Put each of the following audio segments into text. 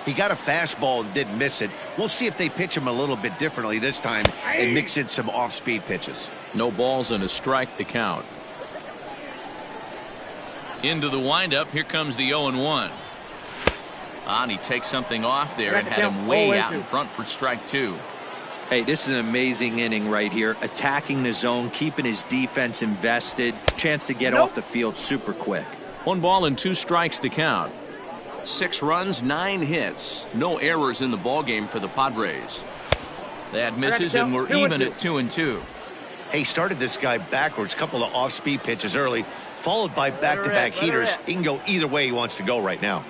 He got a fastball and didn't miss it. We'll see if they pitch him a little bit differently this time and mix in some off-speed pitches. No balls and a strike to count. Into the windup. Here comes the 0-1. And he takes something off there and had him way out in front for strike two. Hey, this is an amazing inning right here. Attacking the zone, keeping his defense invested. Chance to get off the field super quick. 1 ball and 2 strikes to count. 6 runs, 9 hits. No errors in the ballgame for the Padres. That misses, and we're even at 2-2. Hey, started this guy backwards. Couple of off-speed pitches early, followed by back-to-back heaters. He can go either way he wants to go right now.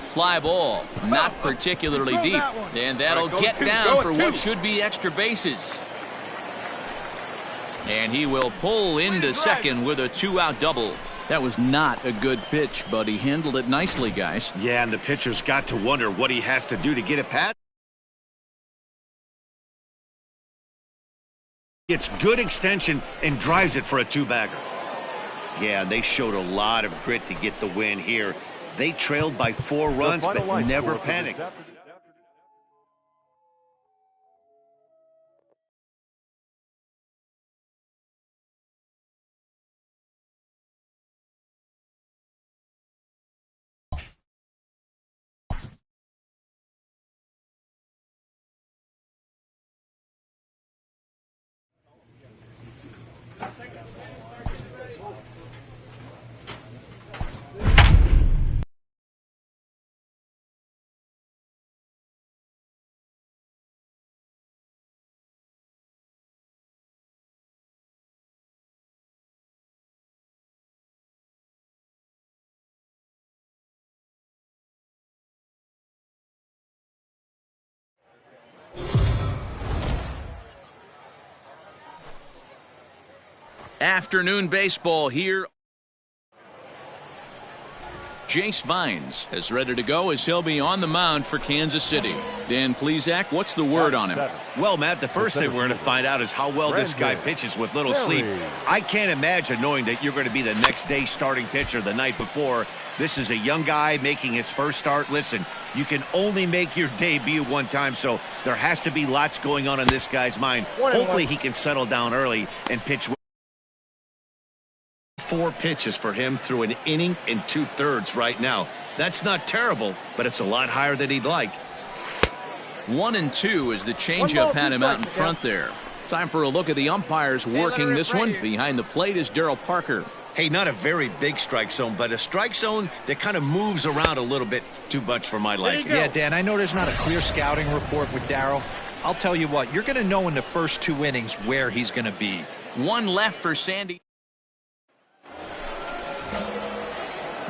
Fly ball, not particularly deep, and that'll get down for what should be extra bases. And he will pull into second with a 2-out double. That was not a good pitch, but he handled it nicely, guys. Yeah, and the pitcher's got to wonder what he has to do to get it past. It's good extension and drives it for a 2-bagger. Yeah, they showed a lot of grit to get the win here. They trailed by 4 runs, but never panicked. Afternoon baseball here. Jace Vines is ready to go as he'll be on the mound for Kansas City. Dan Plesac, what's the word on him? Well, Matt, the first thing we're going to find out is how well this guy pitches with little sleep. I can't imagine knowing that you're going to be the next day starting pitcher the night before. This is a young guy making his first start. Listen, you can only make your debut one time, so there has to be lots going on in this guy's mind. Hopefully he can settle down early and pitch. 4 pitches for him through an inning and 2/3 right now. That's not terrible, but it's a lot higher than he'd like. 1-2 as the changeup had him out in front there. Time for a look at the umpires working this one. Behind the plate is Darryl Parker. Hey, not a very big strike zone, but a strike zone that kind of moves around a little bit too much for my liking. Yeah, Dan, I know there's not a clear scouting report with Darryl. I'll tell you what, you're going to know in the first 2 innings where he's going to be. 1 left for Sandy.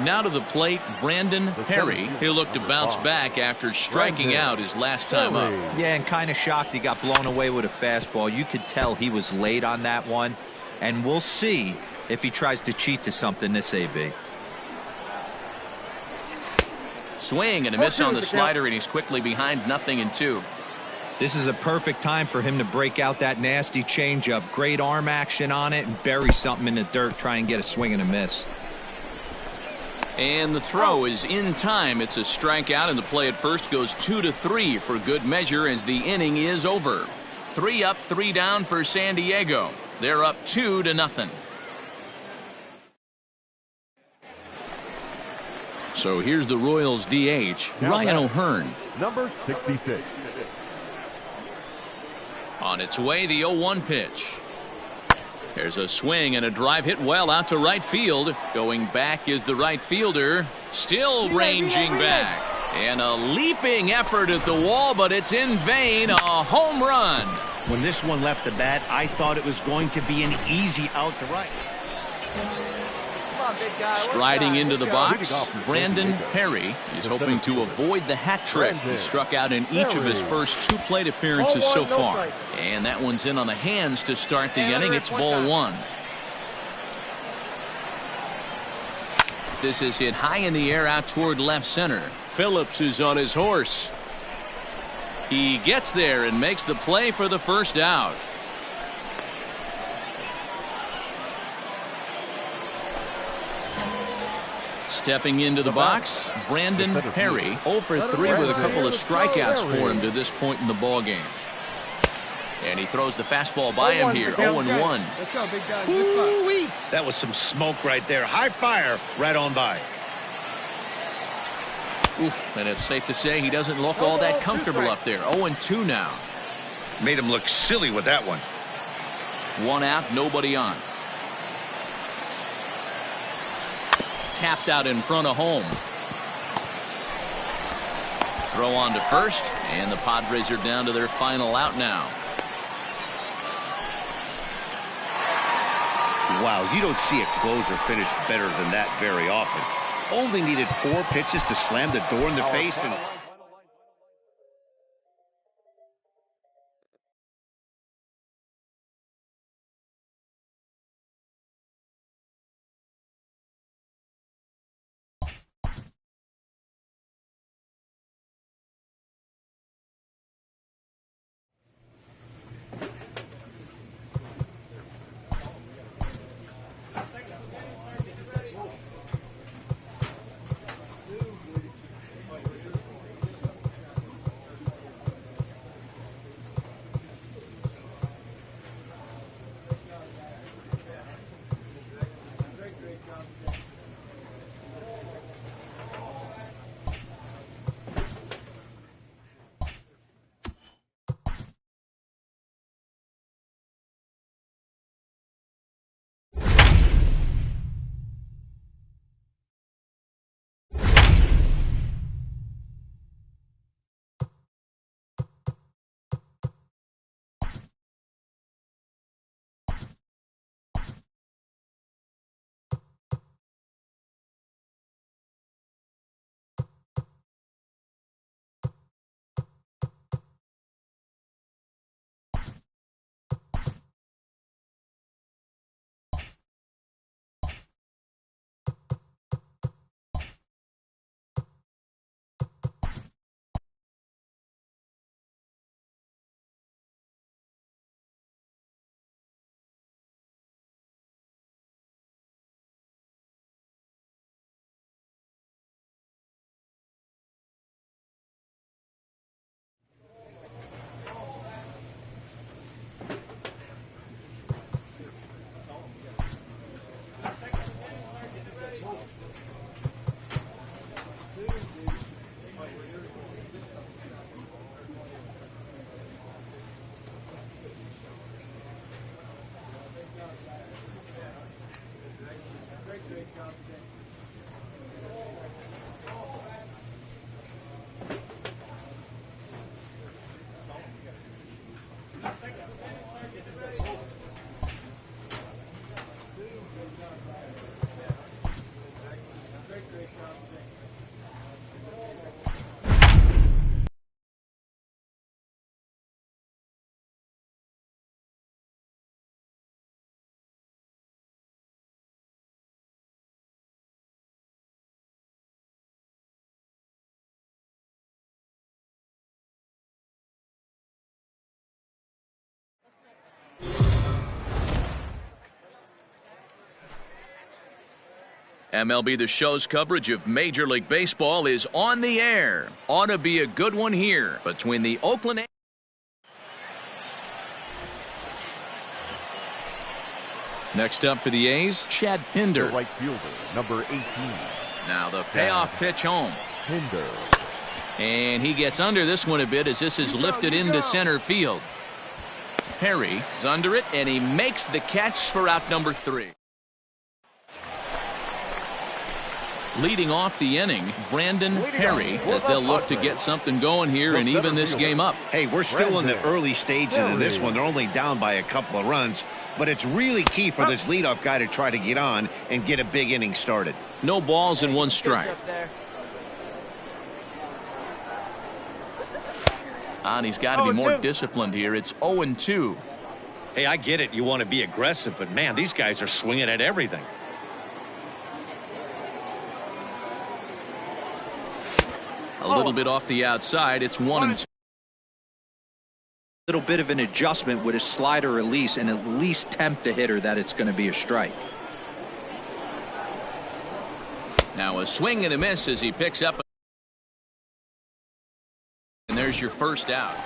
Now to the plate, Brandon Perry. He'll look to bounce back after striking out his last time up. Yeah, and kind of shocked he got blown away with a fastball. You could tell he was late on that one, and we'll see if he tries to cheat to something this AB. Swing and a miss on the slider, and he's quickly behind 0-2. This is a perfect time for him to break out that nasty changeup. Great arm action on it and bury something in the dirt, try and get a swing and a miss. And the throw is in time. It's a strikeout, and the play at first goes 2-3 for good measure as the inning is over. 3 up, 3 down for San Diego. They're up 2-0. So here's the Royals DH, Ryan O'Hearn. Number 66. On its way, the 0-1 pitch. There's a swing and a drive hit well out to right field. Going back is the right fielder. Still ranging back. And a leaping effort at the wall, but it's in vain. A home run. When this one left the bat, I thought it was going to be an easy out to right. Striding into the box, Brandon Perry is hoping to avoid the hat trick. He struck out in each of his first 2 plate appearances so far. And that one's in on the hands to start the inning. It's ball 1. This is hit high in the air out toward left center. Phillips is on his horse. He gets there and makes the play for the first out. Stepping into the box, Brandon Perry, 0 for 3 with a couple of strikeouts for him to this point in the ball game. And he throws the fastball by him here, 0-1. Let's go, big guy. That was some smoke right there. High fire right on by. Oof, and it's safe to say he doesn't look all that comfortable up there. 0-2 now. Made him look silly with that one. 1 out, nobody on. Tapped out in front of home. Throw on to first, and the Padres are down to their final out now. Wow, you don't see a closer finish better than that very often. Only needed 4 pitches to slam the door in the face and... MLB The Show's coverage of Major League Baseball is on the air. Ought to be a good one here between the Oakland... Next up for the A's, Chad Pinder. The right fielder, number 18. Now the payoff pitch home. Pinder. And he gets under this one a bit as this is lifted into center field. Perry is under it, and he makes the catch for out number 3. Leading off the inning, Brandon Perry, as they'll look to get something going here and even this game up. Hey, we're still in the early stages of this one. They're only down by a couple of runs, but it's really key for this leadoff guy to try to get on and get a big inning started. No balls and 1 strike. And he's got to be more disciplined here. It's 0-2. Hey, I get it. You want to be aggressive, but man, these guys are swinging at everything. A little bit off the outside. It's 1-2. Little bit of an adjustment with a slider release and at least tempt the hitter that it's going to be a strike. Now a swing and a miss as he picks up. And there's your first out.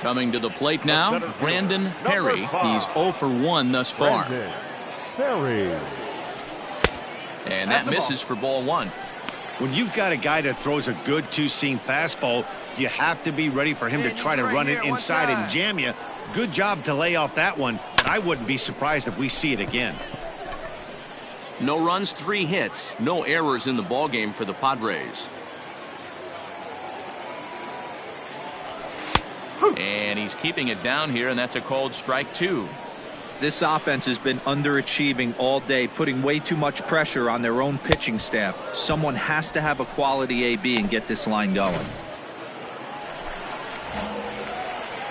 Coming to the plate now, Brandon Perry. He's 0 for 1 thus far. And that misses for ball 1. When you've got a guy that throws a good two-seam fastball, you have to be ready for him to try to run it inside and jam you. Good job to lay off that one. I wouldn't be surprised if we see it again. No runs, 3 hits. No errors in the ballgame for the Padres. And he's keeping it down here, and that's a called strike 2. This offense has been underachieving all day, putting way too much pressure on their own pitching staff. Someone has to have a quality AB and get this line going.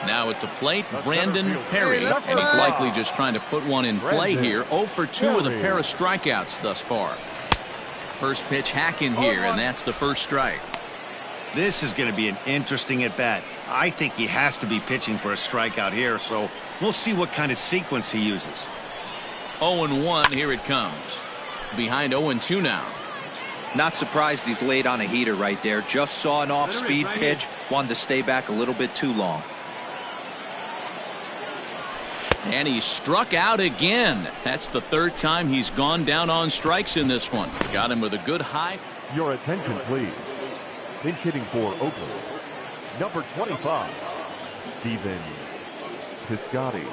Now at the plate, Brandon Perry, and he's likely just trying to put one in play here. 0 for 2 with a pair of strikeouts thus far. First pitch hacking here, and that's the first strike. This is going to be an interesting at-bat. I think he has to be pitching for a strikeout here, so we'll see what kind of sequence he uses. 0-1, here it comes. Behind 0-2 now. Not surprised he's laid on a heater right there. Just saw an off-speed pitch, wanted to stay back a little bit too long. And he struck out again. That's the 3rd time he's gone down on strikes in this one. Got him with a good high. Your attention, please. Pinch hitting for Oakland, number 25, Steven Piscotty.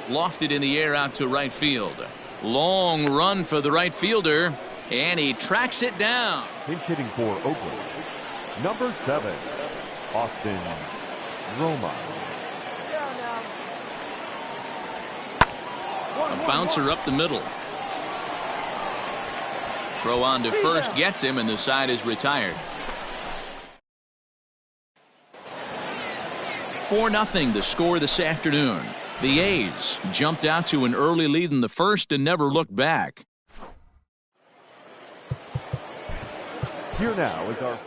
Lofted in the air out to right field. Long run for the right fielder, and he tracks it down. Pinch hitting for Oakland, number 7, Austin Roma. A bouncer up the middle. Throw on to first gets him, and the side is retired. 4-0 the score this afternoon. The A's jumped out to an early lead in the first and never looked back. Here now is our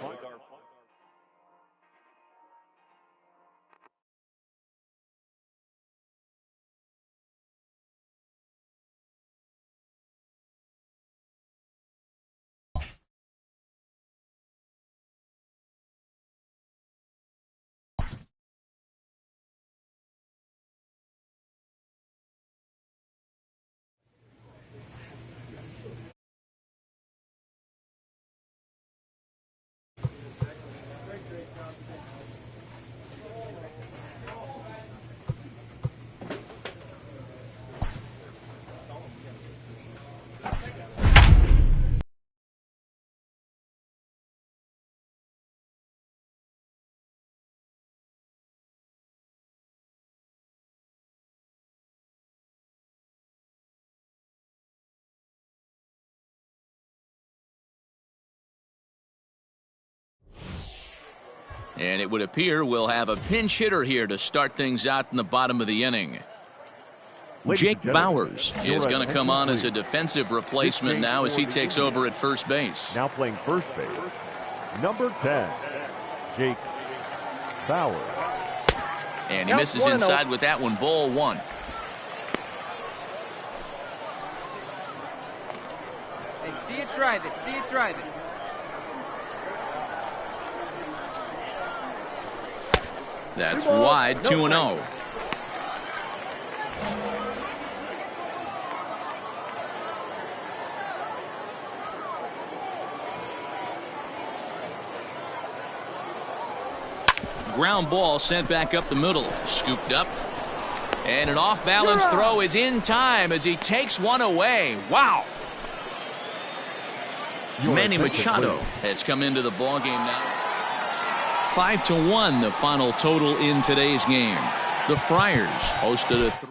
And it would appear we'll have a pinch hitter here to start things out in the bottom of the inning. Jake Bowers is going to come on as a defensive replacement now as he takes over at first base. Now playing first base, number 10, Jake Bowers. And he misses inside with that one, ball 1. Hey, see it, drive it. See it, drive it. That's wide, 2-0. Ground ball sent back up the middle. Scooped up. And an off-balance throw is in time as he takes one away. Wow. Manny Machado has come into the ballgame now. 5-1 the final total in today's game. The Friars hosted a 3.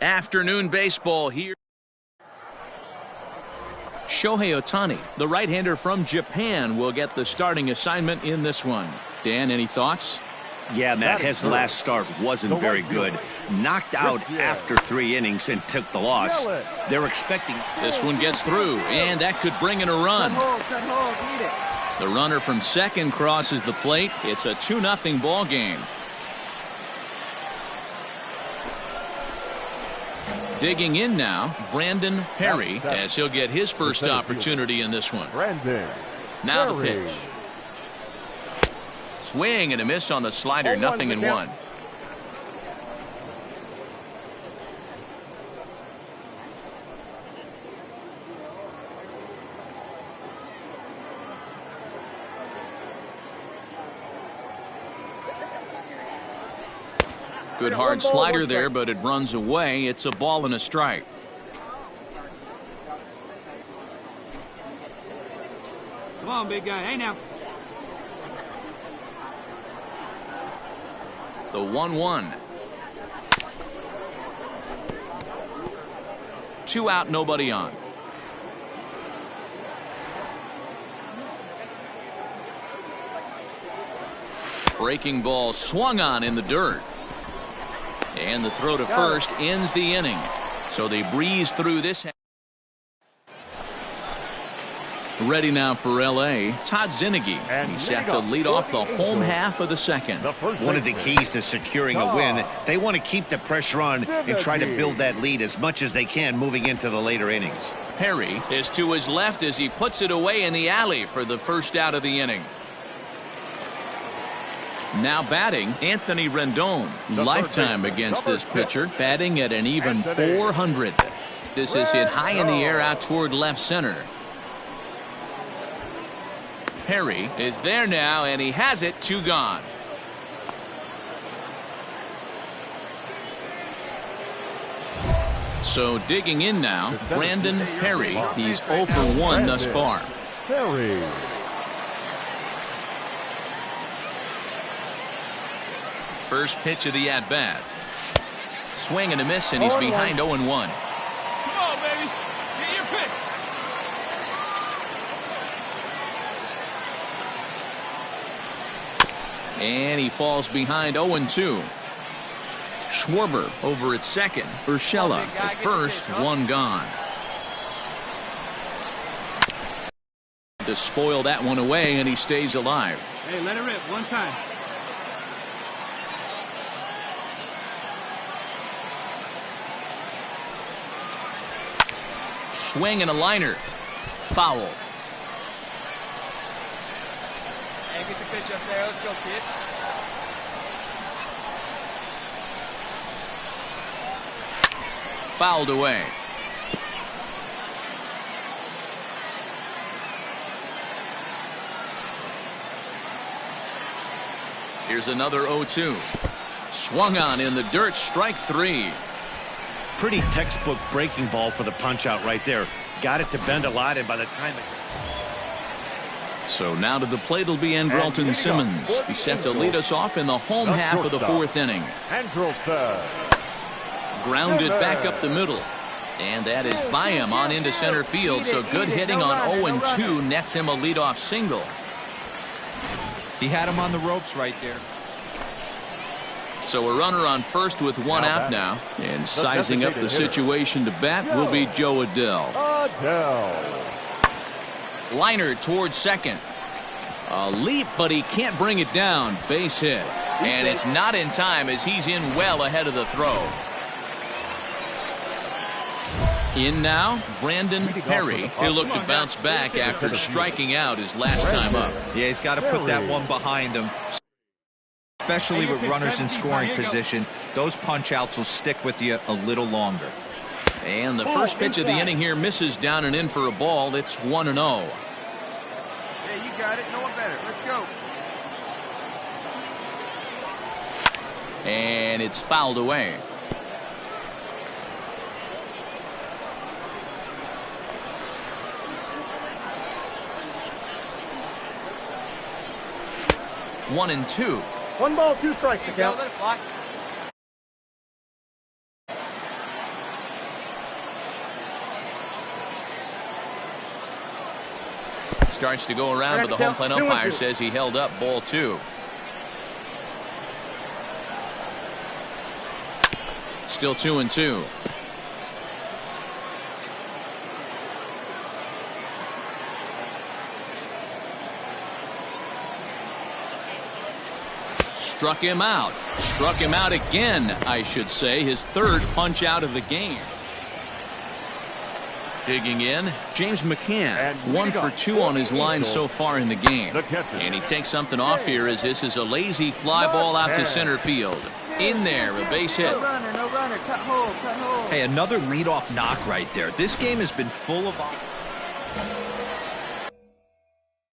Afternoon baseball here. Shohei Ohtani, the right-hander from Japan, will get the starting assignment in this one. Dan, any thoughts? Yeah, Matt, his last start wasn't very good. Knocked out after 3 innings and took the loss. They're expecting... This one gets through, and that could bring in a run. The runner from second crosses the plate. It's a 2-0 ball game. Digging in now, Brandon Perry, as he'll get his first opportunity in this one. Now the pitch. Swing and a miss on the slider, 0-1. Good hard slider there, but it runs away. It's a ball and a strike. Come on, big guy. Hey, now. The 1-1. 2 out, nobody on. Breaking ball swung on in the dirt. And the throw to first ends the inning. So they breeze through this. Ready now for L.A., Todd Zinnigy. He's set to lead off the home half of the second. One of the keys to securing a win, they want to keep the pressure on and try to build that lead as much as they can moving into the later innings. Perry is to his left as he puts it away in the alley for the first out of the inning. Now batting, Anthony Rendon. Lifetime against this pitcher, batting at an even 400. This is hit high in the air out toward left center. Perry is there now, and he has it. 2 gone. So digging in now, Brandon Perry. He's 0 for 1 thus far. Perry. First pitch of the at-bat. Swing and a miss, and he's behind 0-1. Come on, baby. Get your pitch. And he falls behind 0-2. Schwarber over at second. Urshela at first, 1 gone. To spoil that one away, and he stays alive. Hey, let it rip. 1 time. Swing and a liner. Foul. Hey, get your pitch up there. Let's go, kid. Fouled away. Here's another 0-2. Swung on in the dirt, strike 3. Pretty textbook breaking ball for the punch out right there. Got it to bend a lot, and by the time So now to the plate will be Andrelton Simmons. He's set to lead us off in the home half of the 4th inning. Grounded back up the middle. And that is by him on into center field. So good hitting on 0-2 nets him a leadoff single. He had him on the ropes right there. So a runner on first with 1 out now. And sizing up the situation to bat will be Joe Adell. Liner towards second. A leap, but he can't bring it down. Base hit. And it's not in time as he's in well ahead of the throw. In now, Brandon Perry. He'll look to bounce back after striking out his last time up. Yeah, he's got to put that one behind him. Especially with runners in scoring position, those punch outs will stick with you a little longer. And the first pitch of the inning here misses down and in for a ball. It's 1-0. Yeah, you got it. No one better. Let's go. And it's fouled away. One and 2. 1 ball, 2 strikes to count. Let it fly. Starts to go around, but the home plate umpire says he held up ball 2. Still 2-2. Struck him out. Struck him out again, I should say. His 3rd punch out of the game. Digging in, James McCann, 1 for 2 on his line so far in the game. And he takes something off here as this is a lazy fly ball out to center field. In there, a base hit. No runner, cut hole. Hey, another leadoff knock right there. This game has been full of...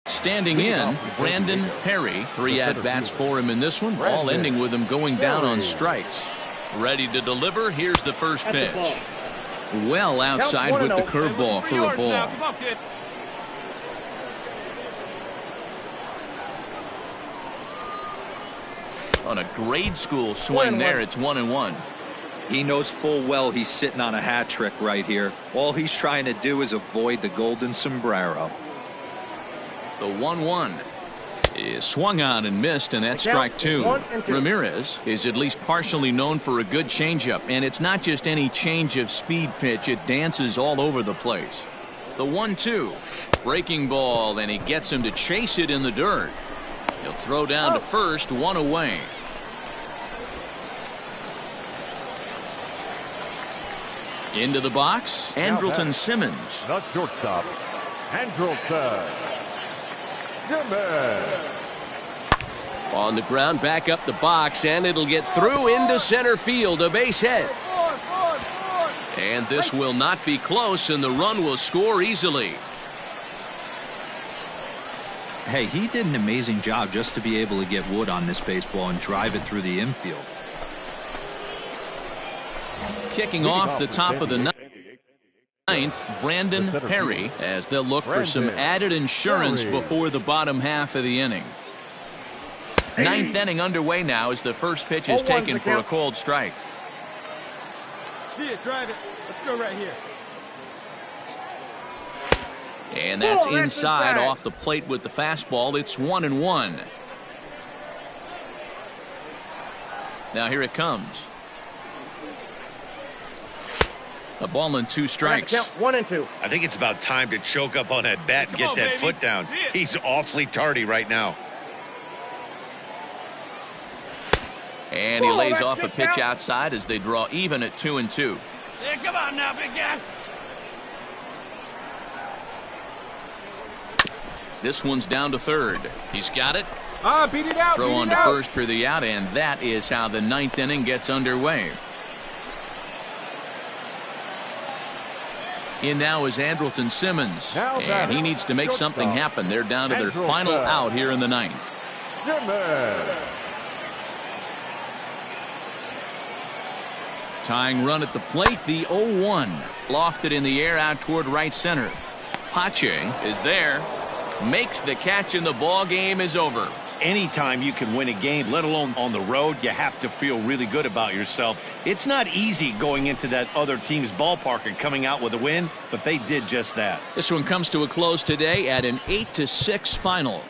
Standing in, Brandon Perry. 3 at-bats for him in this one, all ending with him going down on strikes. Ready to deliver, here's the first pitch. Well outside with the curveball for a ball. On a grade school swing there, it's 1-1. He knows full well he's sitting on a hat trick right here. All he's trying to do is avoid the golden sombrero. The 1-1 is swung on and missed, and that's strike 2. Ramirez is at least partially known for a good changeup, and it's not just any change of speed pitch. It dances all over the place. The 1-2, breaking ball, and he gets him to chase it in the dirt. He'll throw down to first, 1 away. Into the box, Andrelton Simmons. The shortstop, Andrelton Simmons. On the ground, back up the box, and it'll get through into center field, a base hit. And this will not be close, and the run will score easily. Hey, he did an amazing job just to be able to get wood on this baseball and drive it through the infield. Kicking off the top of the ninth, Brandon Perry, as they'll look for some added insurance before the bottom half of the inning. 9th inning underway now as the first pitch is taken for a called strike. See it, drive it. Let's go right here. And that's inside off the plate with the fastball. It's 1-1. Now here it comes. A ball and 2 strikes. 1-2. I think it's about time to choke up on that bat and get that foot down. He's awfully tardy right now. And he lays off a pitch outside as they draw even at 2-2. Yeah, come on now, big guy. This one's down to third. He's got it. Beat it out. Throw on to first for the out, and that is how the 9th inning gets underway. In now is Andrelton Simmons, and he needs to make something happen. They're down to their final out here in the 9th. Tying run at the plate, the 0-1. Lofted in the air out toward right center. Pache is there, makes the catch, and the ball game is over. Anytime you can win a game, let alone on the road, you have to feel really good about yourself. It's not easy going into that other team's ballpark and coming out with a win, but they did just that. This one comes to a close today at an 8-6 final.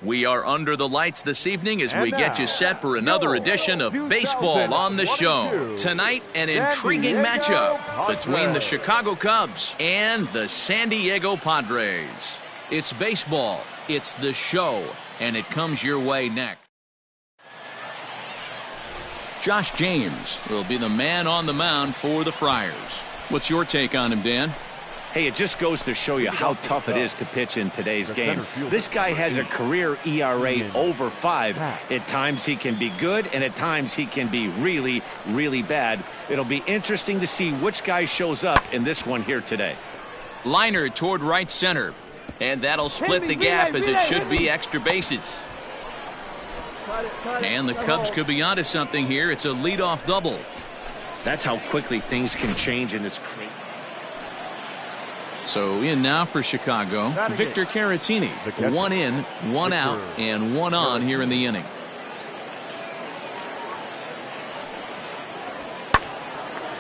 We are under the lights this evening as we get you set for another edition of Baseball on the Show. Tonight, an intriguing matchup between the Chicago Cubs and the San Diego Padres. It's baseball, it's the show, and it comes your way next. Josh James will be the man on the mound for the Friars. What's your take on him, Dan? Hey, it just goes to show you how tough it is to pitch in today's game. This guy has a career ERA over 5. At times he can be good, and at times he can be really, really bad. It'll be interesting to see which guy shows up in this one here today. Liner toward right center, and that'll split the gap as it should be extra bases. And the Cubs could be onto something here. It's a leadoff double. That's how quickly things can change in this crate. So in now for Chicago, Victor Caratini. 1 in, 1 out, and 1 on here in the inning.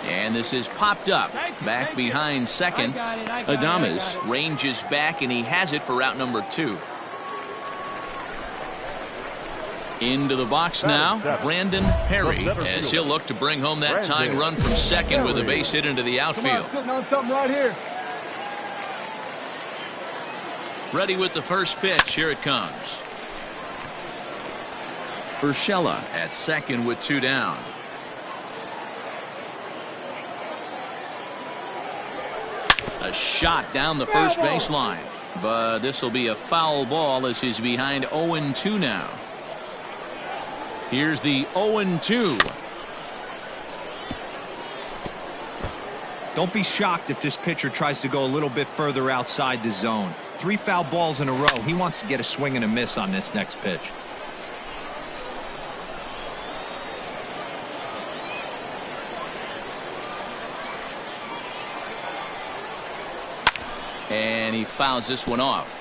And this is popped up. Back behind second. Adames ranges back, and he has it for out number 2. Into the box now, Brandon Perry, as he'll look to bring home that tying run from second with a base hit into the outfield. Sitting on something right here. Ready with the first pitch. Here it comes. Urshela at second with 2 down. A shot down the first baseline, but this will be a foul ball as he's behind 0-2 now. Here's the 0-2. Don't be shocked if this pitcher tries to go a little bit further outside the zone. 3 foul balls in a row. He wants to get a swing and a miss on this next pitch. And he fouls this one off.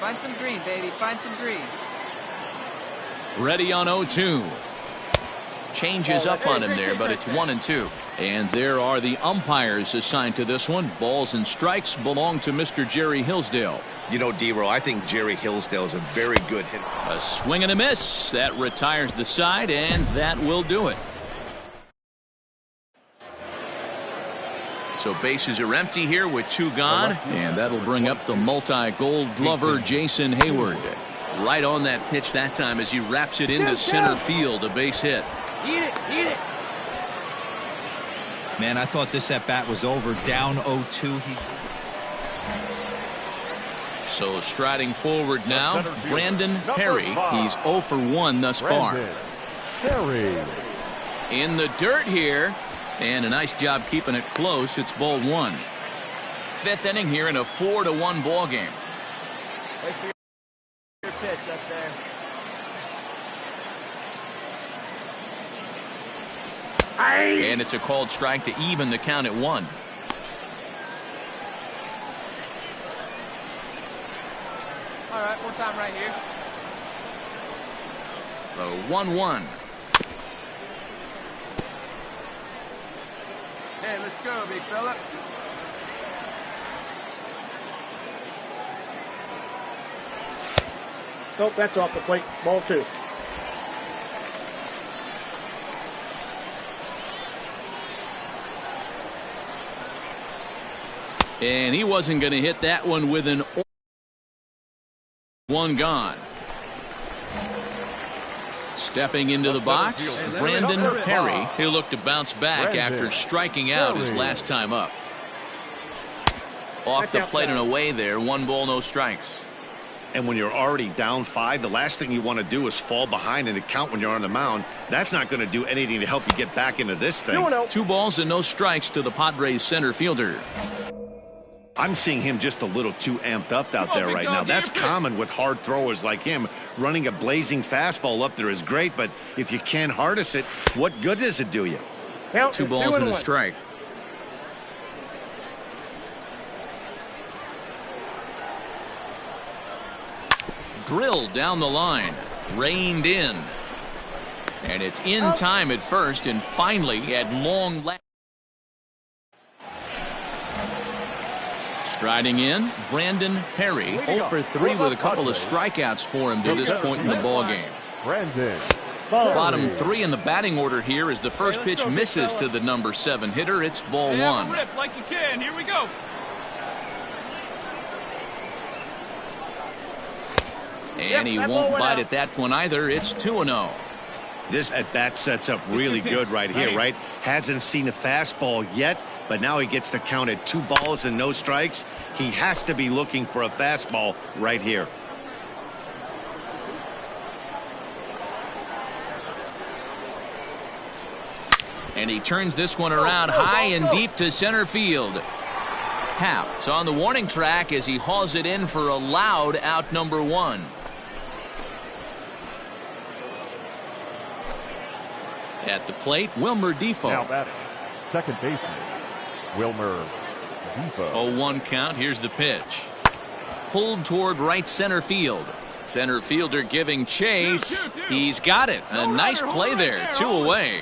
Find some green, baby. Find some green. Ready on 0-2. Changes up on him there, but it's 1-2. And there are the umpires assigned to this one. Balls and strikes belong to Mr. Jerry Hillsdale. You know, D-Row, I think Jerry Hillsdale is a very good hitter. A swing and a miss. That retires the side, and that will do it. So bases are empty here with 2 gone, and that'll bring up the multi-gold glover Jason Hayward. Right on that pitch that time as he wraps it into center field, a base hit. Eat it, eat it. Man, I thought this at-bat was over. Down 0-2. So striding forward now, Brandon Perry. He's 0 for 1 thus far. Perry. In the dirt here, and a nice job keeping it close. It's ball 1. 5th inning here in a 4-1 ball game. Wait for your pitch up there. And it's a called strike to even the count at 1. All right, one time right here. The 1-1. Hey, let's go, big fella. Nope, that's off the plate. Ball 2. And he wasn't going to hit that one with an 1 gone. Stepping into the box, Brandon Perry. He'll look to bounce back after striking out his last time up. Off the plate and away there. 1 ball, no strikes. And when you're already down 5, the last thing you want to do is fall behind in the count when you're on the mound. That's not going to do anything to help you get back into this thing. 2 balls and no strikes to the Padres center fielder. I'm seeing him just a little too amped up out there right now. That's common with hard throwers like him. Running a blazing fastball up there is great, but if you can't harness it, what good does it do you? 2 balls and a strike. Drilled down the line, reined in, and it's in time at first, and finally at long last. Striding in, Brandon Perry, 0 for 3 with a couple of strikeouts for him to this point in the ballgame. Brandon. Bottom 3 in the batting order here as the first pitch misses to the number 7 hitter. It's ball 1. Rip like you can. Here we go. And he won't bite at that one either. It's 2-0. This at-bat sets up really good right here, right? Hasn't seen a fastball yet, but now he gets to count at 2 balls and no strikes. He has to be looking for a fastball right here. And he turns this one around high and deep to center field. Happ's on the warning track as he hauls it in for a loud out number 1. At the plate, Wilmer Defoe. Now batting, second baseman, Wilmer Defoe. 0-1 count. Here's the pitch. Pulled toward right center field. Center fielder giving chase. He's got it. A nice play there. 2 away.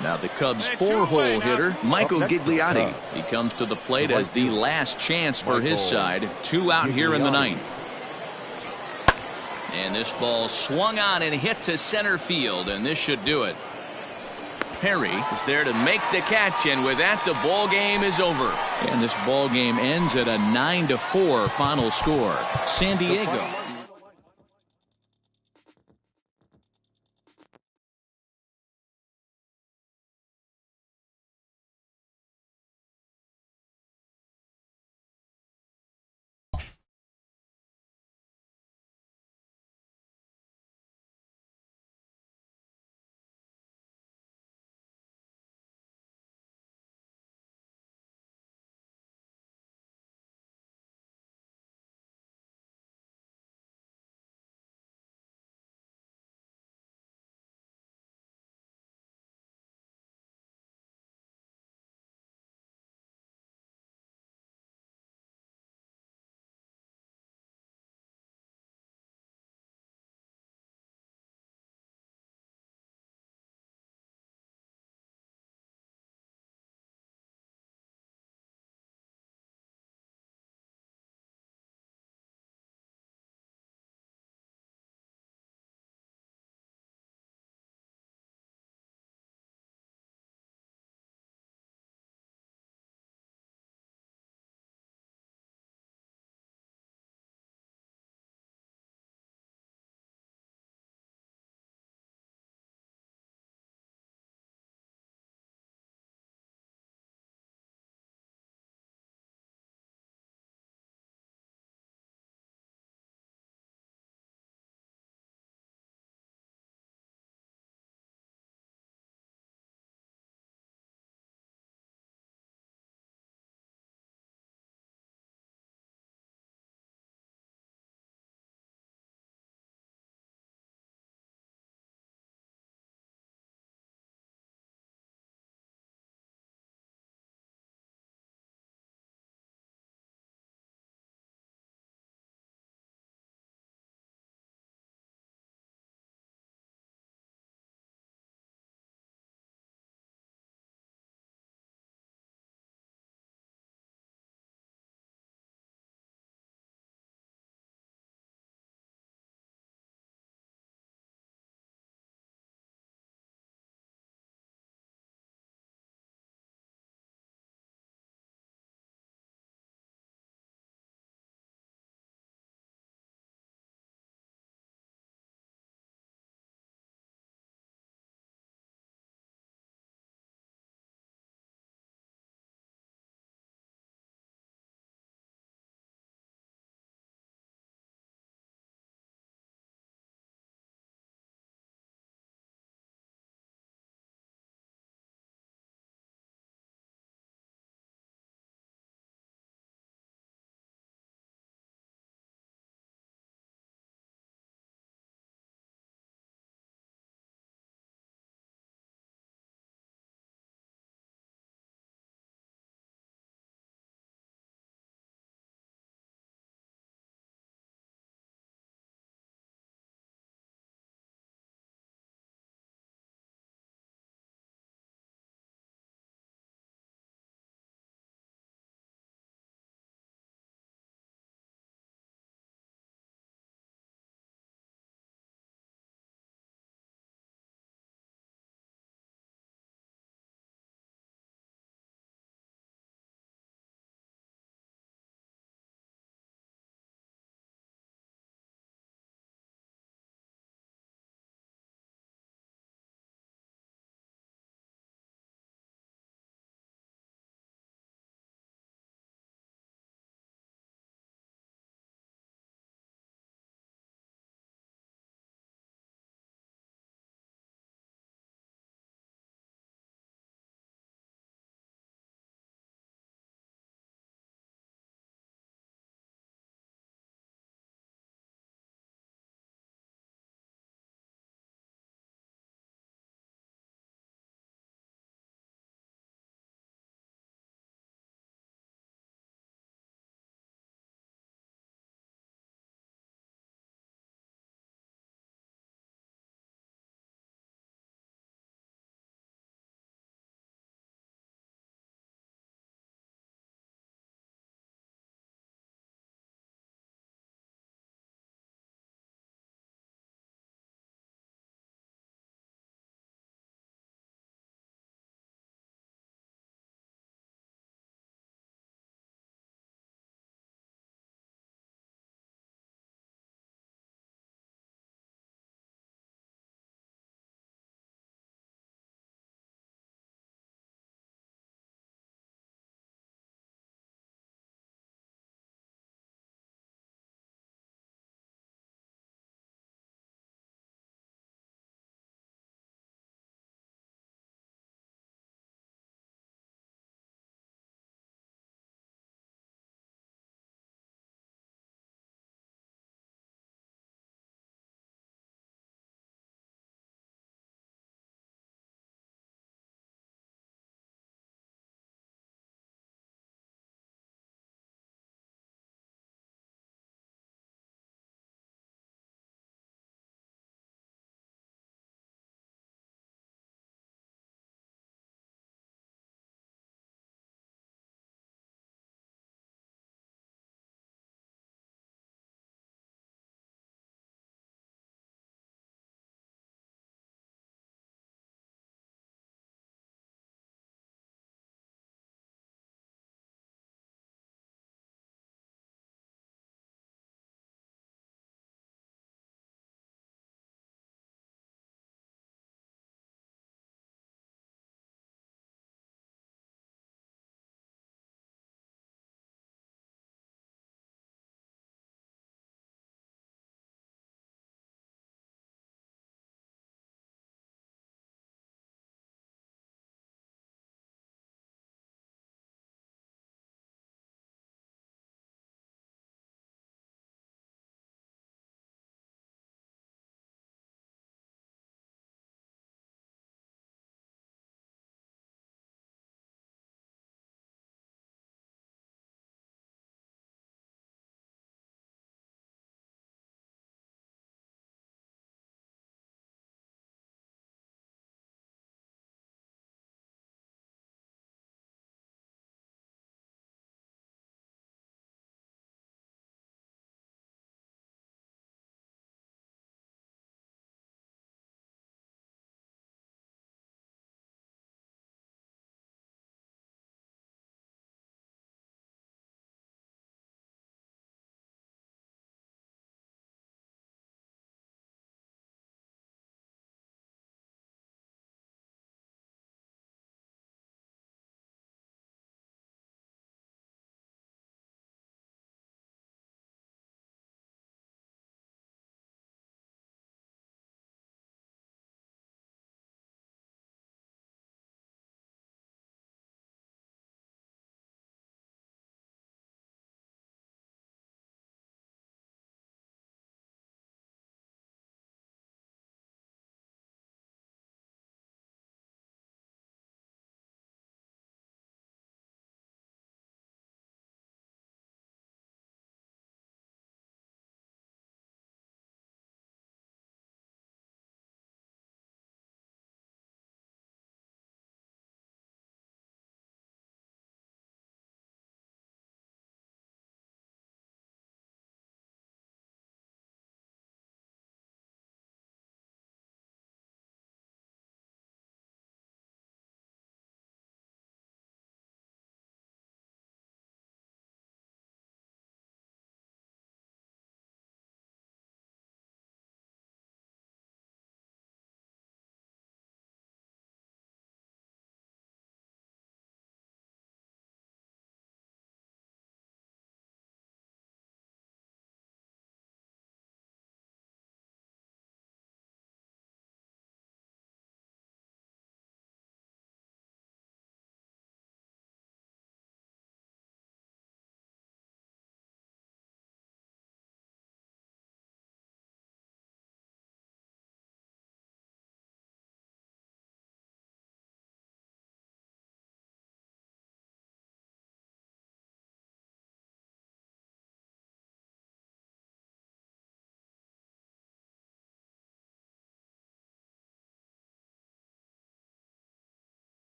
Now the Cubs' 4-hole hitter, Michael Gigliotti. He comes to the plate as the last chance for his side. 2 out here in the 9th. And this ball swung on and hit to center field, and this should do it. Perry is there to make the catch, and with that, the ball game is over. And this ball game ends at a 9-4 final score. San Diego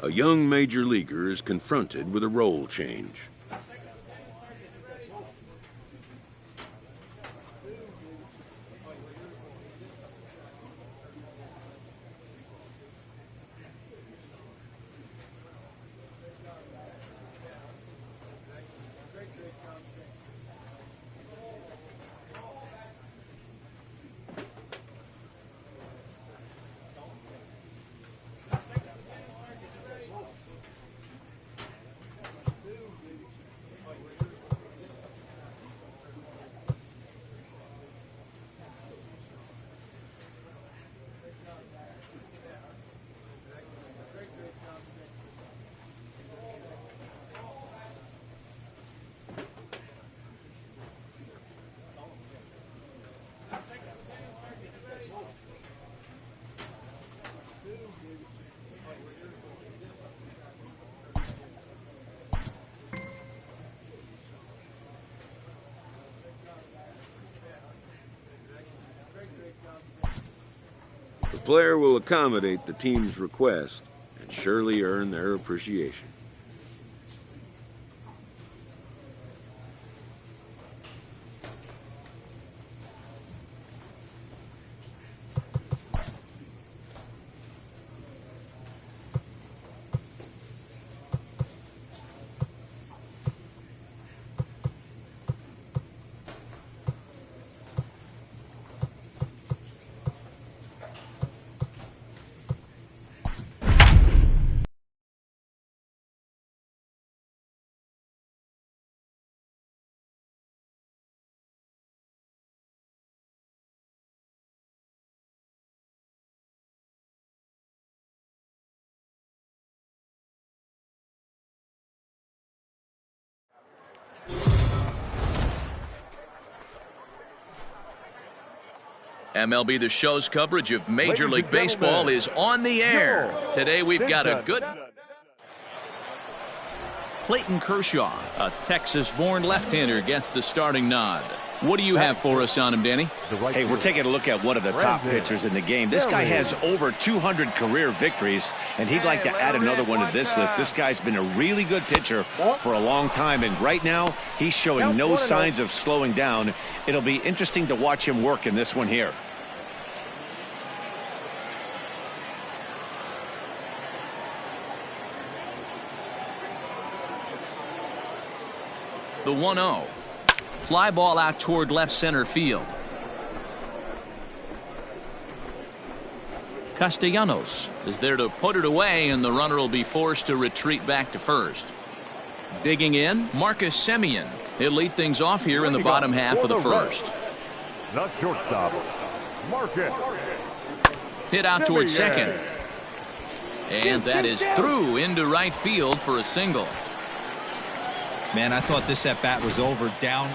A young major leaguer is confronted with a role change. The player will accommodate the team's request and surely earn their appreciation. MLB The Show's coverage of Major League Baseball is on the air. Today we've got a good... Clayton Kershaw, a Texas-born left-hander, gets the starting nod. What do you have for us on him, Danny? Hey, we're taking a look at one of the top pitchers in the game. This guy has over 200 career victories, and he'd like to add another one to this list. This guy's been a really good pitcher for a long time, and right now he's showing no signs of slowing down. It'll be interesting to watch him work in this one here. The 1-0. Fly ball out toward left center field. Castellanos is there to put it away, and the runner will be forced to retreat back to first. Digging in, Marcus Semien. He'll lead things off here in the bottom half of the first. The shortstop, Marcus. Hit out toward second. And that is through into right field for a single. Man, I thought this at-bat was over. Down.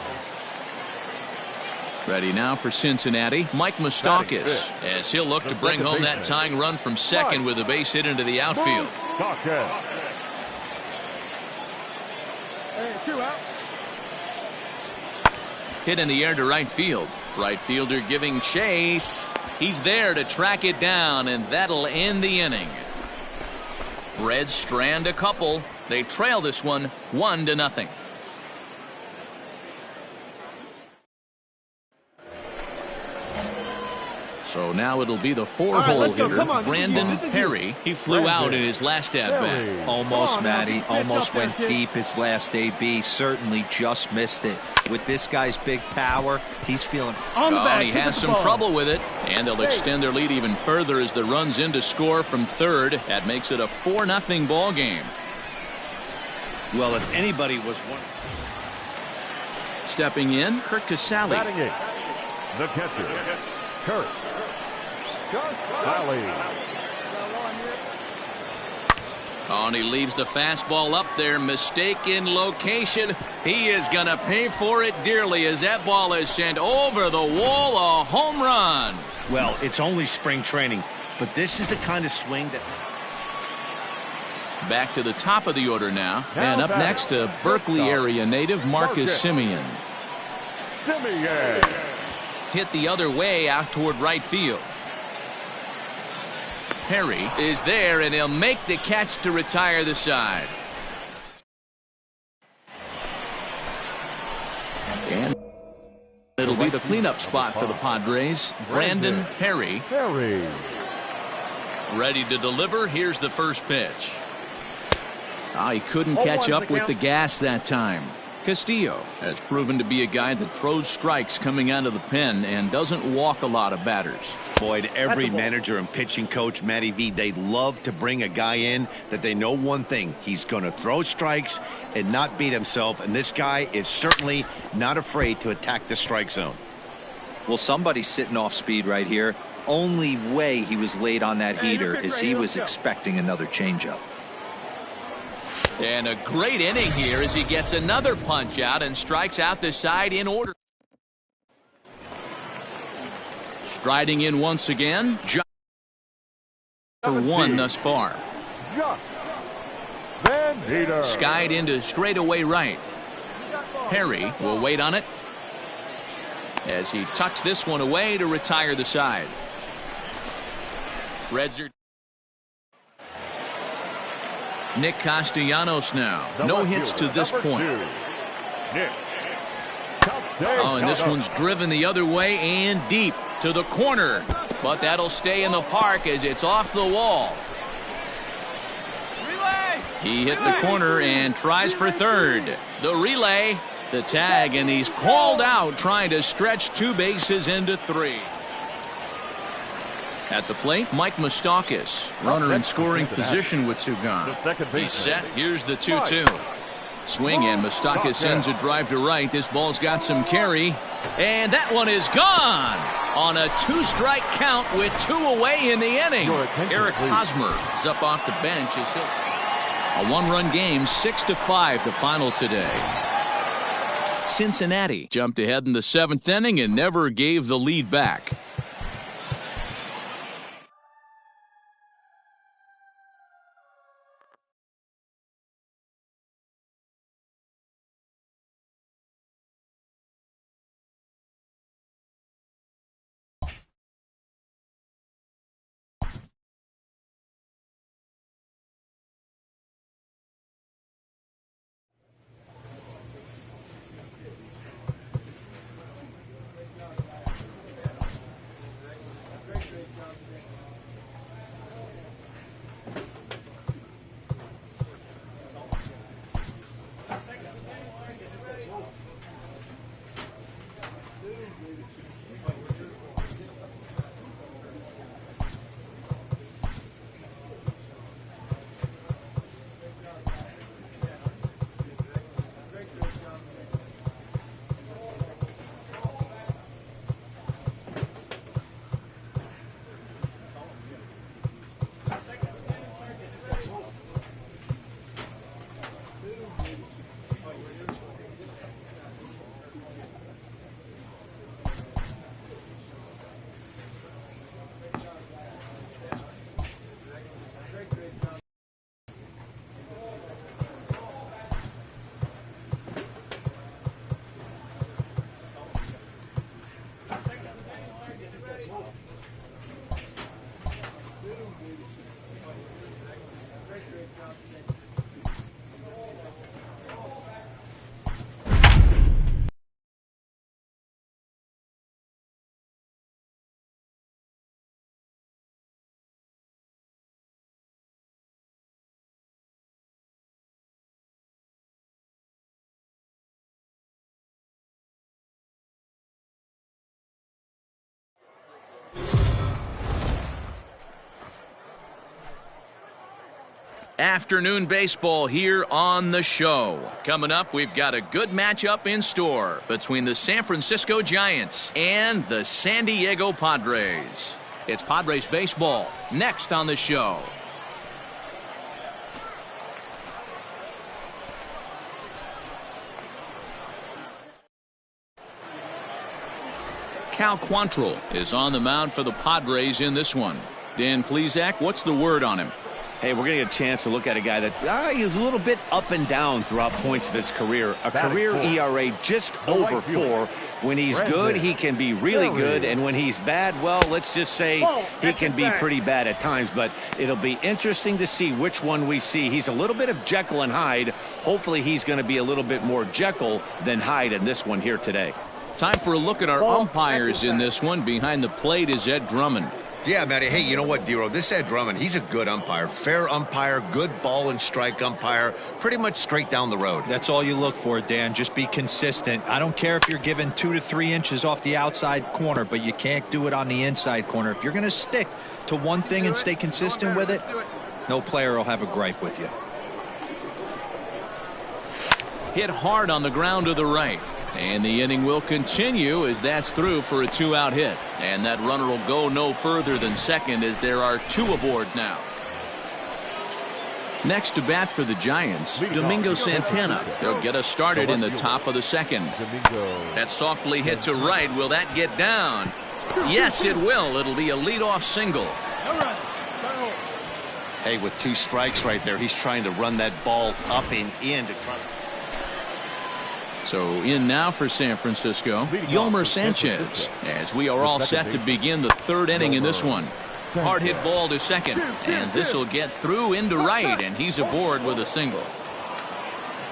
Ready now for Cincinnati, Mike Moustakas, as he'll look to bring home that tying run from second with a base hit into the outfield. Hit in the air to right field. Right fielder giving chase. He's there to track it down, and that'll end the inning. Reds strand a couple. They trail this one 1-0. So now it'll be the four-hole hitter, Brandon Perry. He flew out in his last at-bat. Almost, Matty. Almost went deep his last AB. Certainly just missed it. With this guy's big power, he's feeling... He has some trouble with it, and they'll extend their lead even further as the runs in to score from third. That makes it a 4-0 ball game. Well, if anybody was one... Stepping in, Kurt Casale. The catcher, Kurt Casale. Oh, and he leaves the fastball up there. Mistaken location. He is going to pay for it dearly as that ball is sent over the wall. A home run. Well, it's only spring training, but this is the kind of swing that... Back to the top of the order now. And up next, a Berkeley area native, Marcus Semien. Hit the other way out toward right field. Perry is there, and he'll make the catch to retire the side. And it'll be the cleanup spot for the Padres. Brandon Perry. Ready to deliver. Here's the first pitch. He couldn't catch up with the gas that time. Castillo has proven to be a guy that throws strikes coming out of the pen and doesn't walk a lot of batters. Boyd, every manager and pitching coach, Matty V, they love to bring a guy in that they know one thing. He's going to throw strikes and not beat himself, and this guy is certainly not afraid to attack the strike zone. Well, somebody's sitting off speed right here. Only way he was late on that heater is he was expecting another changeup. And a great inning here as he gets another punch out and strikes out the side in order. Striding in once again. For one thus far. Skied into straightaway right. Perry will wait on it as he tucks this one away to retire the side. Reds are Nick Castellanos now. No hits to this point. And this one's driven the other way and deep to the corner. But that'll stay in the park as it's off the wall. He hit the corner and tries for third. The relay, the tag, and he's called out trying to stretch two bases into three. At the plate, Mike Moustakas, runner in scoring position with two gone. He's set. Here's the 2-2. Swing, and Moustakas sends a drive to right. This ball's got some carry, and that one is gone on a two-strike count with two away in the inning. Eric Hosmer is up off the bench as a one-run game, 6-5 the final today. Cincinnati jumped ahead in the seventh inning and never gave the lead back. Afternoon baseball here on the show. Coming up, we've got a good matchup in store between the San Francisco Giants and the San Diego Padres. It's Padres baseball next on the show. Cal Quantrill is on the mound for the Padres in this one. Dan Plesac, what's the word on him? Hey, we're going to get a chance to look at a guy that he's a little bit up and down throughout points of his career. A career ERA just over 4. When he's good, he can be really good. And when he's bad, well, let's just say he can be pretty bad at times. But it'll be interesting to see which one we see. He's a little bit of Jekyll and Hyde. Hopefully he's going to be a little bit more Jekyll than Hyde in this one here today. Time for a look at our umpires in this one. Behind the plate is Ed Drummond. Yeah, Matty. Hey, you know what, Dero? This Ed Drummond, he's a good umpire. Fair umpire, good ball and strike umpire. Pretty much straight down the road. That's all you look for, Dan. Just be consistent. I don't care if you're given 2 to 3 inches off the outside corner, but you can't do it on the inside corner. If you're going to stick to one thing and stay consistent with it, no player will have a gripe with you. Hit hard on the ground to the right. And the inning will continue as that's through for a 2-out hit. And that runner will go no further than second as there are 2 aboard now. Next to bat for the Giants, Domingo Santana. He'll get us started in the top of the second. That's softly hit to right. Will that get down? Yes, it will. It'll be a leadoff single. Hey, with 2 strikes right there, he's trying to run that ball up and in to try. So in now for San Francisco, Yolmer Sanchez, as we are all set to begin the 3rd inning in this one. Hard hit ball to second, and this will get through into right, and he's aboard with a single.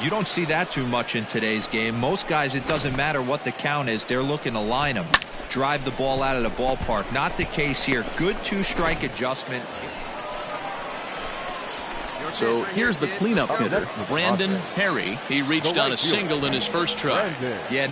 You don't see that too much in today's game. Most guys, it doesn't matter what the count is, they're looking to line them, drive the ball out of the ballpark. Not the case here. Good 2-strike adjustment. So here's the cleanup hitter, Brandon Perry. He reached on a single in his first try. Yeah.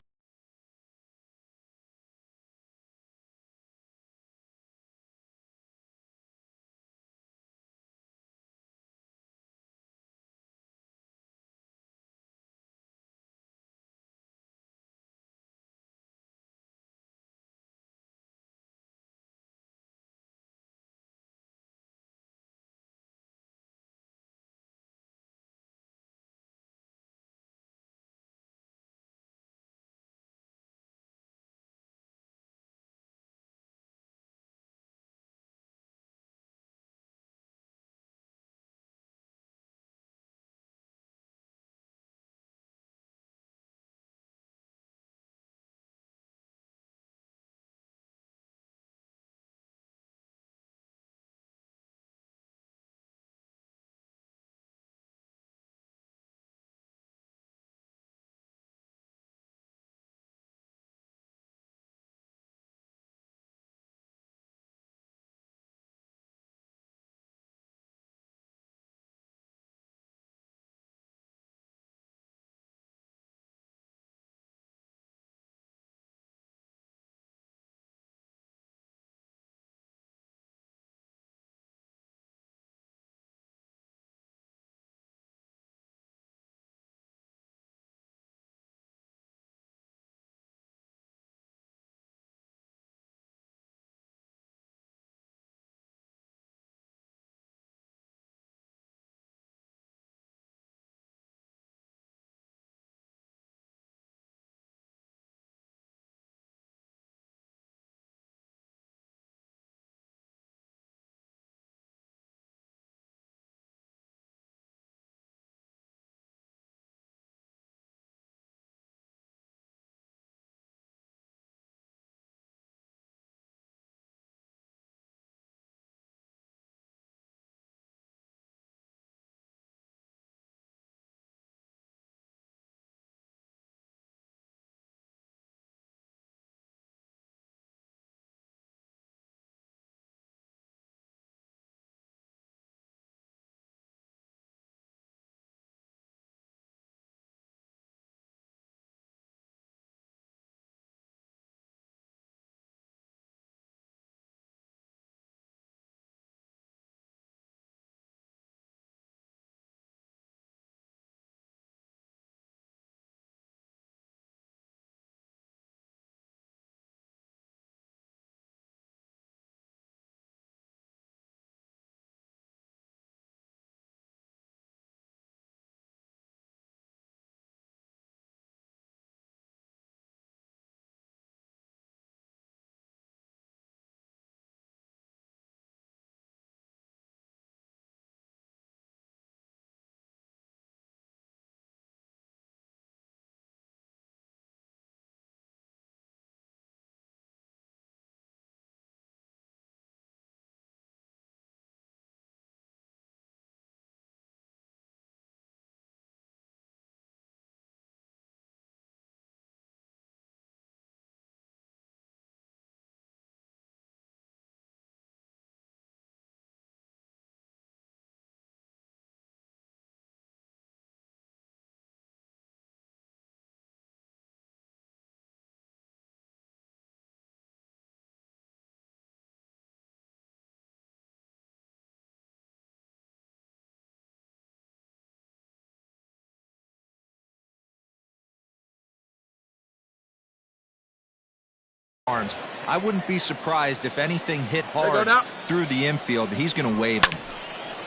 arms. I wouldn't be surprised if anything hit hard through the infield. He's going to wave him.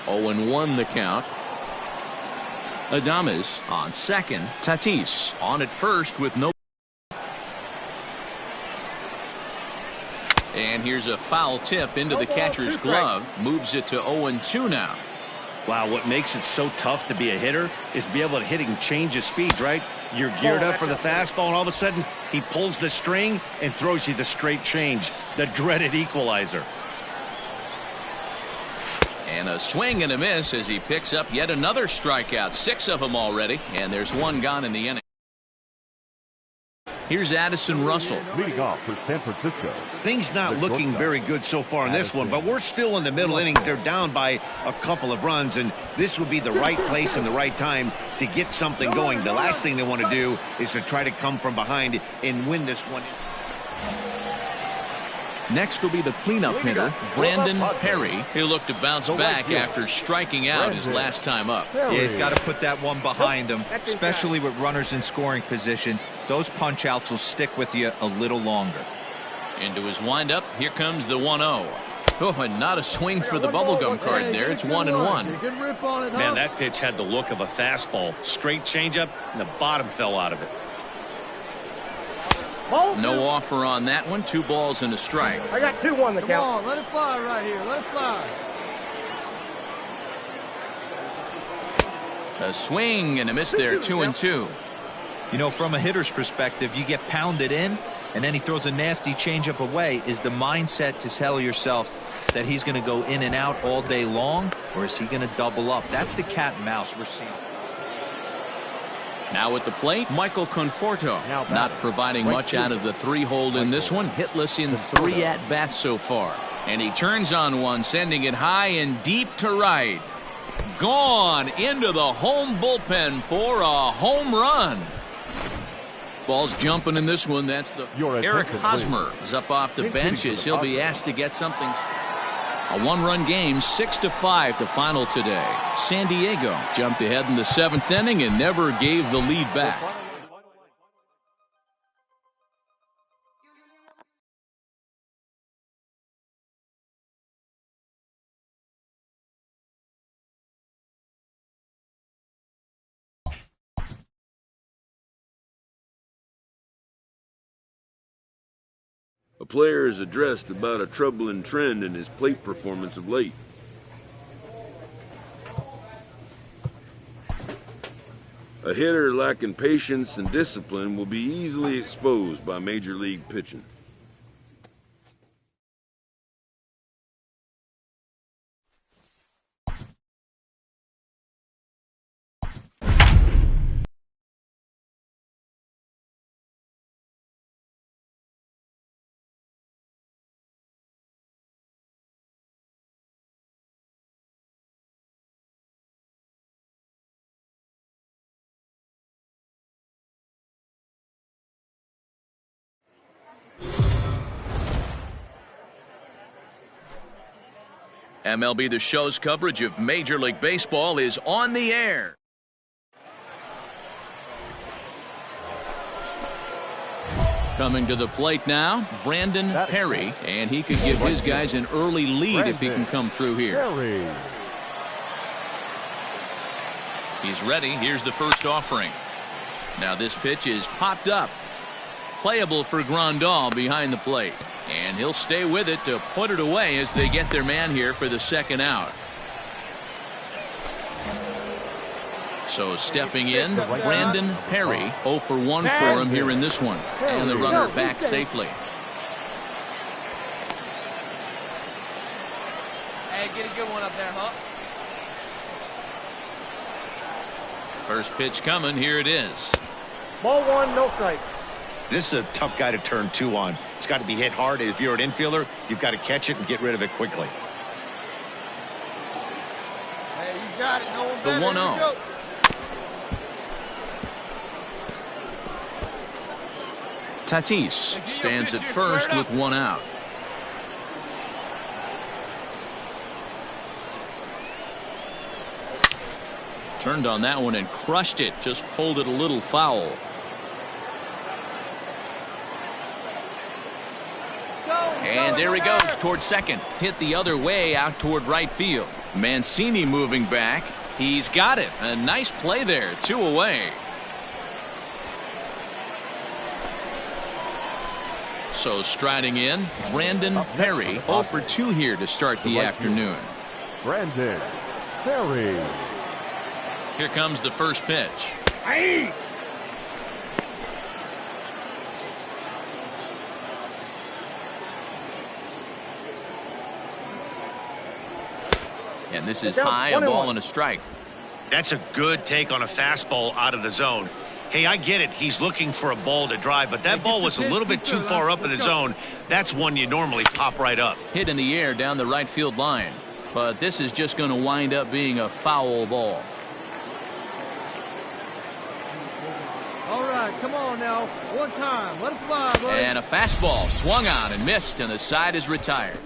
0-1 the count. Adames on second. Tatis on at first with no. And here's a foul tip into the catcher's glove. Moves it to 0-2 now. Wow, what makes it so tough to be a hitter is to be able to hitting change of speeds, right? You're geared up for the fastball, and all of a sudden, he pulls the string and throws you the straight change, the dreaded equalizer. And a swing and a miss as he picks up yet another strikeout. 6 of them already, and there's 1 gone in the inning. Here's Addison Russell. Leading off for San Francisco. Things not looking very good so far in this one, but we're still in the middle innings. They're down by a couple of runs, and this would be the right place and the right time to get something going. The last thing they want to do is to try to come from behind and win this one. Next will be the cleanup hitter, Brandon Perry. He'll look to bounce back after striking out his last time up. Yeah, he's got to put that one behind him, especially with runners in scoring position. Those punch outs will stick with you a little longer. Into his windup, here comes the 1-0. Oh, and not a swing for the bubblegum card there. It's 1-1. Man, that pitch had the look of a fastball. Straight changeup, and the bottom fell out of it. No offer on that one. 2 balls and a strike. I got 2-1 the count. Come on, let it fly right here. Let it fly. A swing and a miss there. 2-2. You know, from a hitter's perspective, you get pounded in, and then he throws a nasty changeup away. Is the mindset to tell yourself that he's going to go in and out all day long, or is he going to double up? That's the cat and mouse we're seeing. Now at the plate, Michael Conforto. Not providing much out of the 3-hole in this one. Hitless in 3 at-bats so far. And he turns on one, sending it high and deep to right. Gone into the home bullpen for a home run. Ball's jumping in this one. That's the Eric Hosmer is up off the bench as he'll be asked to get something. A 1-run game, 6-5 to final today. San Diego jumped ahead in the 7th inning and never gave the lead back. A player is addressed about a troubling trend in his plate performance of late. A hitter lacking patience and discipline will be easily exposed by major league pitching. MLB The Show's coverage of Major League Baseball is on the air. Coming to the plate now, Brandon Perry, and he could give his guys an early lead if he can come through here. He's ready. Here's the first offering. Now this pitch is popped up. Playable for Grandal behind the plate. And he'll stay with it to put it away as they get their man here for the second out. So stepping in, Brandon Perry, 0 for 1 for him here in this one. And the runner back safely. Hey, get a good one up there, huh? First pitch coming. Here it is. Ball 1, no strike. This is a tough guy to turn 2 on. It's got to be hit hard. If you're an infielder, you've got to catch it and get rid of it quickly. Hey, you got it. No one The better. 1-0. Tatis stands at first with 1 out. Turned on that one and crushed it. Just pulled it a little foul. And there he goes toward second. Hit the other way out toward right field. Mancini moving back. He's got it. A nice play there. 2 away. So striding in, Brandon Perry. 0 for 2 here to start the afternoon. Brandon Perry. Here comes the first pitch. Hey! And this is high, a ball and a strike. That's a good take on a fastball out of the zone. Hey, I get it. He's looking for a ball to drive, but that ball was a little bit too far up in the zone. That's one you normally pop right up. Hit in the air down the right field line. But this is just going to wind up being a foul ball. All right, come on now. One time. Let it fly, buddy. And a fastball swung on and missed, and the side is retired.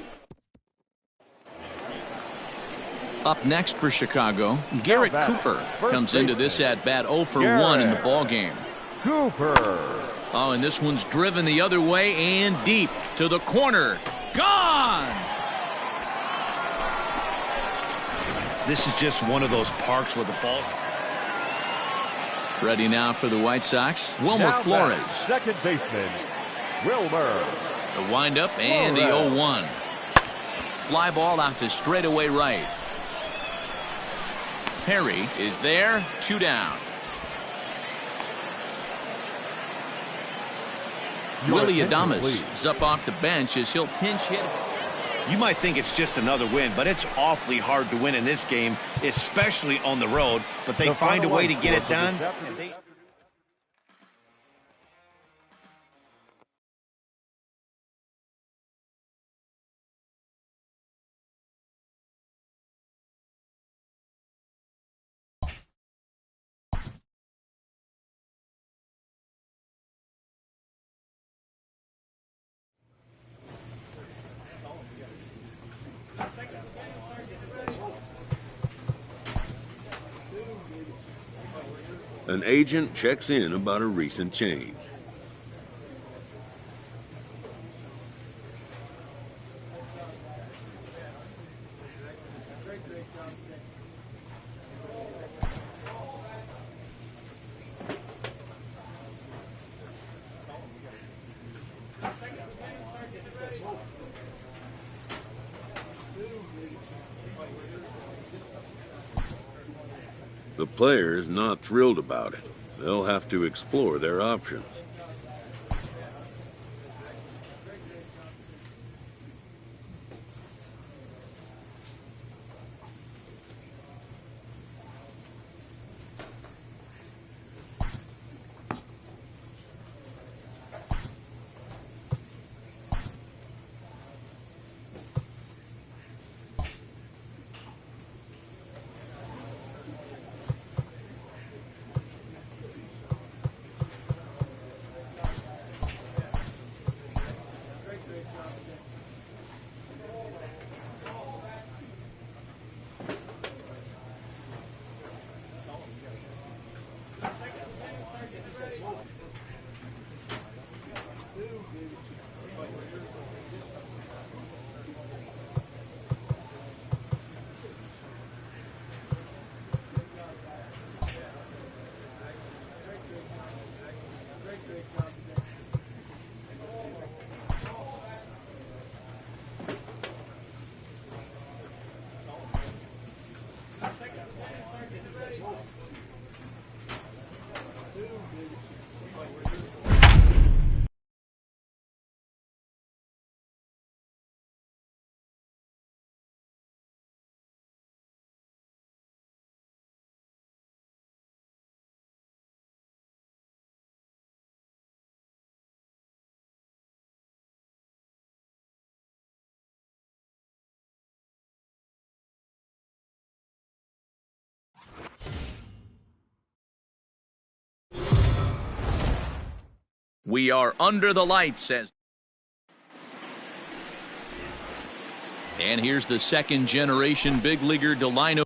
Up next for Chicago, Garrett Cooper comes into this at-bat 0 for 1 in the ballgame. Cooper. Oh, and this one's driven the other way and deep to the corner. Gone! This is just one of those parks where the ball's... Ready now for the White Sox, Wilmer Flores. Second baseman, Wilmer. The windup and the 0-1. Fly ball out to straightaway right. Perry is there, 2 down. Willie Adames is up off the bench as he'll pinch hit. You might think it's just another win, but it's awfully hard to win in this game, especially on the road. But they find a way to get it done. An agent checks in about a recent change. The player is not thrilled about it. They'll have to explore their options. We are under the lights as. And here's the second generation big leaguer Delino.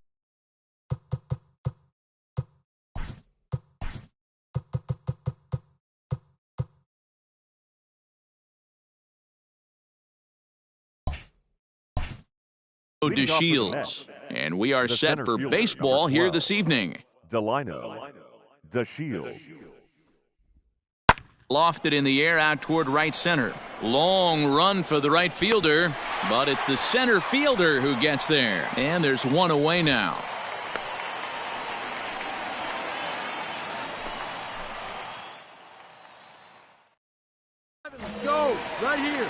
DeShields. And we are The set center for fielder, baseball number here 12. this evening. Delino, DeShields. Lofted in the air out toward right center. Long run for the right fielder, but it's the center fielder who gets there. And there's one away now. Let's go. Right here.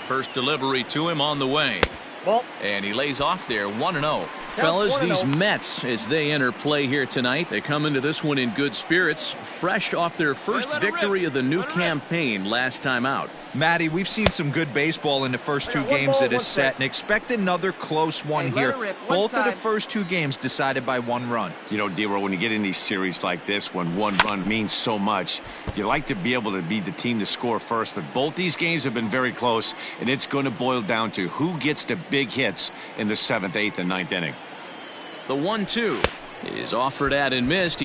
First delivery to him on the way. Ball. And he lays off there 1-0. Fellas, 1-0. these Mets, as they enter play here tonight, they come into this one in good spirits, fresh off their first victory of the new campaign last time out. Matty, we've seen some good baseball in the first two games of this set, and expect another close one here. Both of the first two games decided by one run. You know, D-Roll, when you get in these series like this, when one run means so much, you like to be able to be the team to score first, but both these games have been very close, and it's going to boil down to who gets the big hits in the 7th, 8th, and 9th inning. The 1-2 is offered at and missed.